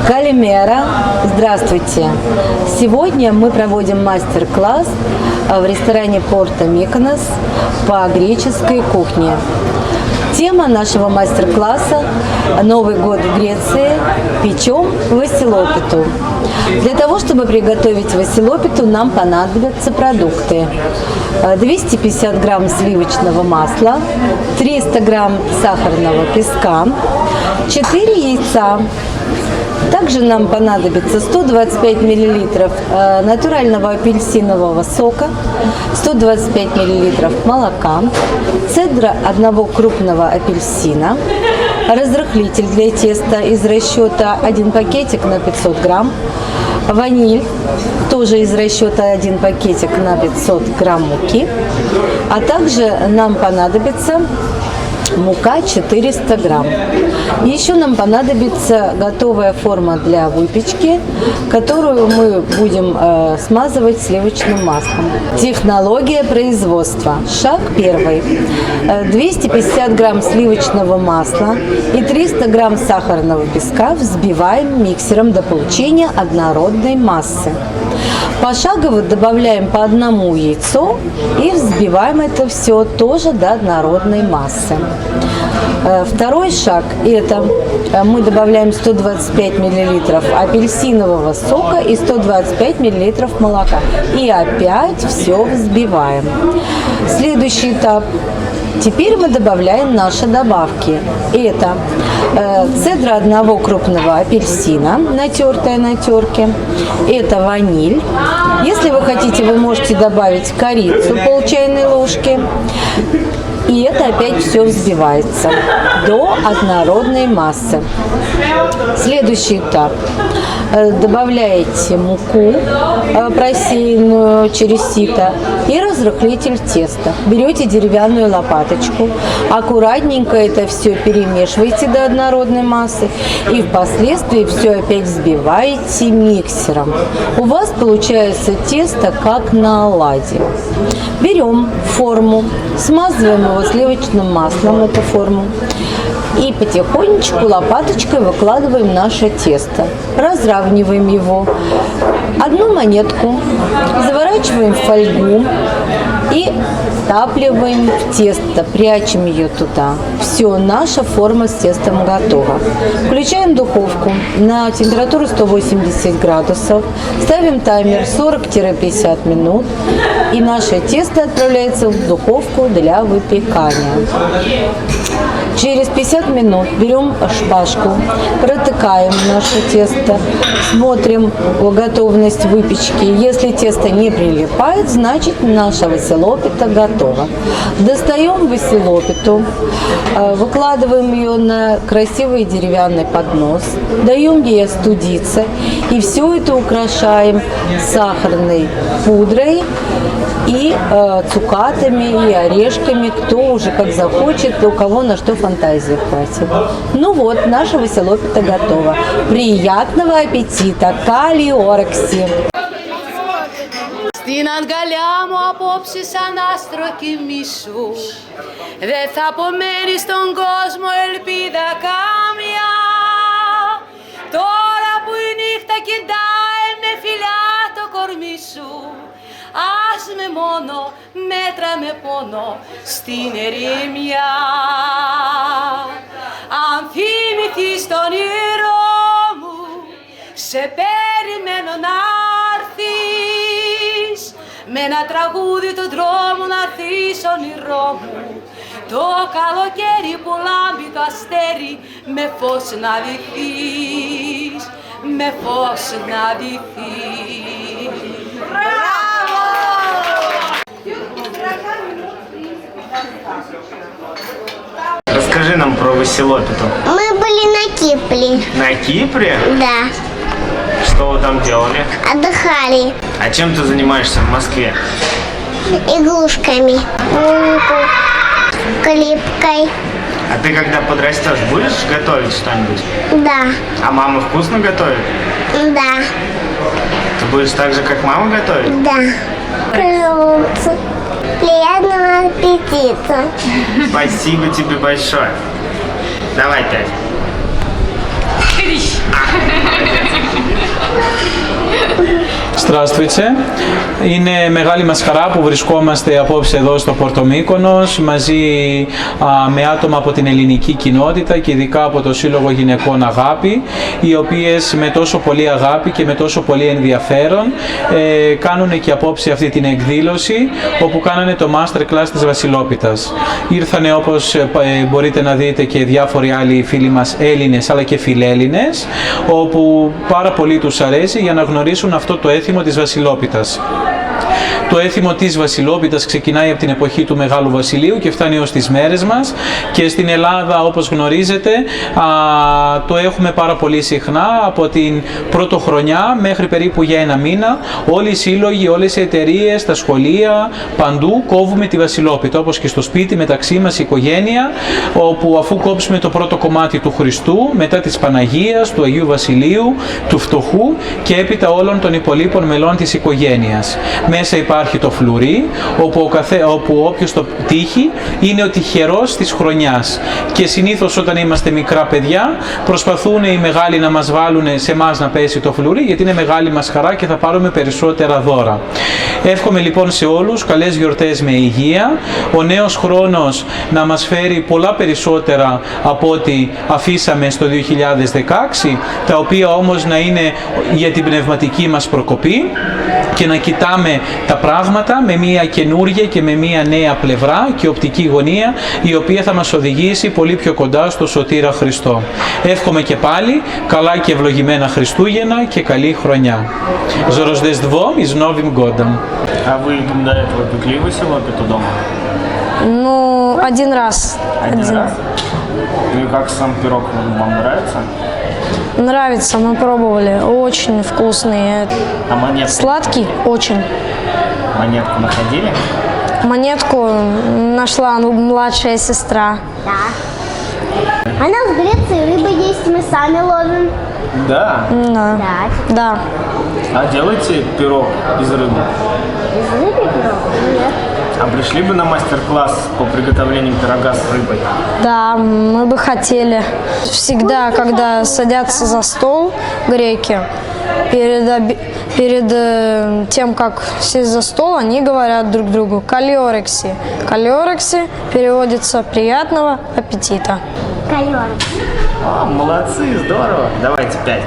Калимера, здравствуйте! Сегодня мы проводим мастер-класс в ресторане Порто Миконос по греческой кухне. Тема нашего мастер-класса «Новый год в Греции. Печем василопиту». Для того, чтобы приготовить василопиту, нам понадобятся продукты. 250 грамм сливочного масла, 300 грамм сахарного песка, 4 яйца. Также нам понадобится 125 миллилитров натурального апельсинового сока, 125 миллилитров молока, цедра одного крупного апельсина, разрыхлитель для теста из расчета 1 пакетик на 500 грамм, ваниль, тоже из расчета 1 пакетик на 500 грамм муки, а также нам понадобится мука 400 грамм. Еще нам понадобится готовая форма для выпечки, которую мы будем смазывать сливочным маслом. Технология производства. Шаг первый. 250 грамм сливочного масла и 300 грамм сахарного песка взбиваем миксером до получения однородной массы. Пошагово добавляем по одному яйцу и взбиваем это все тоже до однородной массы. Второй шаг – это мы добавляем 125 миллилитров апельсинового сока и 125 миллилитров молока. И опять все взбиваем. Следующий этап. Теперь мы добавляем наши добавки. Это цедра одного крупного апельсина, натертая на терке. Это ваниль. Если вы хотите, вы можете добавить корицу пол чайной ложки. И это опять все взбивается до однородной массы. Следующий этап. Добавляете муку, просеянную через сито, и разрыхлитель теста. Берете деревянную лопаточку, аккуратненько это все перемешиваете до однородной массы и впоследствии все опять взбиваете миксером. У вас получается тесто как на оладьи. Берем форму, смазываем его сливочным маслом, эту форму, и потихонечку лопаточкой выкладываем наше тесто. Разравниваем его. Одну монетку заворачиваем в фольгу и втапливаем в тесто, прячем ее туда. Все, наша форма с тестом готова. Включаем духовку на температуру 180 градусов. Ставим таймер 40-50 минут. И наше тесто отправляется в духовку для выпекания. Через 50 минут берем шпажку, протыкаем наше тесто, смотрим готовность выпечки. Если тесто не прилипает, значит наша василопита готова. Достаем василопиту, выкладываем ее на красивый деревянный поднос, даем ей остудиться и все это украшаем сахарной пудрой и цукатами, и орешками, кто уже как захочет, у кого на что фантазия хватит. Ну вот, наша василопита готова. Приятного аппетита! Καλλιόρεξη! Στην αγκαλιά μου απόψε σαν άστρο κοιμήσου. Δεν θα απομένει στον κόσμο ελπίδα καμιά. Τώρα που η νύχτα κοιτάει με φιλιά το κορμί σου. Ας με μόνο, μέτρα με πόνο στην ερημιά. Αν θυμηθείς τον όνειρό μου, σε περιμένω να έρθεις. Με ένα τραγούδι τον δρόμο να έρθεις όνειρό μου. Το καλοκαίρι που λάμπει το αστέρι, με φως να ντυθείς, με φως να ντυθείς. Расскажи нам про василопиту. Мы были на Кипре. На Кипре? Да. Что вы там делали? Отдыхали. А чем ты занимаешься в Москве? Игрушками. Клипкой. А ты когда подрастешь, будешь готовить что-нибудь? Да. А мама вкусно готовит? Да. Ты будешь так же, как мама готовит? Да. Круто. Приятного аппетита. Спасибо тебе большое. Давай 5. Здравствуйте. Είναι μεγάλη μας χαρά που βρισκόμαστε απόψε εδώ στο Πόρτο Μύκονος μαζί με άτομα από την ελληνική κοινότητα και ειδικά από το Σύλλογο Γυναικών Αγάπη, οι οποίες με τόσο πολύ αγάπη και με τόσο πολύ ενδιαφέρον κάνουν και απόψε αυτή την εκδήλωση όπου κάνανε το Master Class της Βασιλόπιτας. Ήρθανε, όπως μπορείτε να δείτε, και διάφοροι άλλοι φίλοι μας Έλληνες αλλά και φιλέλληνες, όπου πάρα πολύ τους αρέσει για να γνωρίσουν αυτό το έθιμο της Βασιλόπιτας. Το έθιμο της Βασιλόπιτας ξεκινάει από την εποχή του Μεγάλου Βασιλείου και φτάνει ως τις μέρες μας, και στην Ελλάδα, όπως γνωρίζετε, το έχουμε πάρα πολύ συχνά από την πρωτοχρονιά μέχρι περίπου για ένα μήνα. Όλοι οι σύλλογοι, όλες οι εταιρείες, τα σχολεία, παντού κόβουμε τη Βασιλόπιτα, όπως και στο σπίτι μεταξύ μας η οικογένεια, όπου αφού κόψουμε το πρώτο κομμάτι του Χριστού, μετά της Παναγίας, του Αγίου Βασιλείου, του Φτωχού και έπειτα όλων των υπολείπων μελών της οικογένειας. Μέσα υπάρχει το φλουρί, όπου όποιος το τύχει είναι ο τυχερός της χρονιάς. Και συνήθως όταν είμαστε μικρά παιδιά προσπαθούν οι μεγάλοι να μας βάλουν σε εμάς να πέσει το φλουρί, γιατί είναι μεγάλη μας χαρά και θα πάρουμε περισσότερα δώρα. Εύχομαι λοιπόν σε όλους καλές γιορτές με υγεία, ο νέος χρόνος να μας φέρει πολλά περισσότερα από ό,τι αφήσαμε στο 2016, τα οποία όμως να είναι για την πνευματική μας προκοπή και να κοιτάμε τα πράγματα με μια καινούργια και με μια νέα πλευρά και οπτική γωνία, η οποία θα μας οδηγήσει πολύ πιο κοντά στο Σωτήρα Χριστό. Εύχομαι και πάλι καλά και ευλογημένα Χριστούγεννα και καλή χρονιά. З Рождеством и з Новым годом. А вы до этого пекли Василопиту дома? Ну, один раз. Один раз? Ну и как сам пирог, вам нравится? Нравится, мы пробовали. Очень вкусный. А монетку? Сладкий? Очень. Монетку находили? Монетку нашла младшая сестра. Да. А нас в Греции рыба есть, мы сами ловим. Да. Да. Да. Да. А делаете пирог из рыбы? Из рыбы пирог? Нет. А пришли бы на мастер-класс по приготовлению пирога с рыбой? Да, мы бы хотели. Всегда, когда садятся за стол греки, перед тем, как сесть за стол, они говорят друг другу «калиорекси». «Калиорекси» переводится «приятного аппетита». Кальон. О, молодцы, здорово. Давайте 5.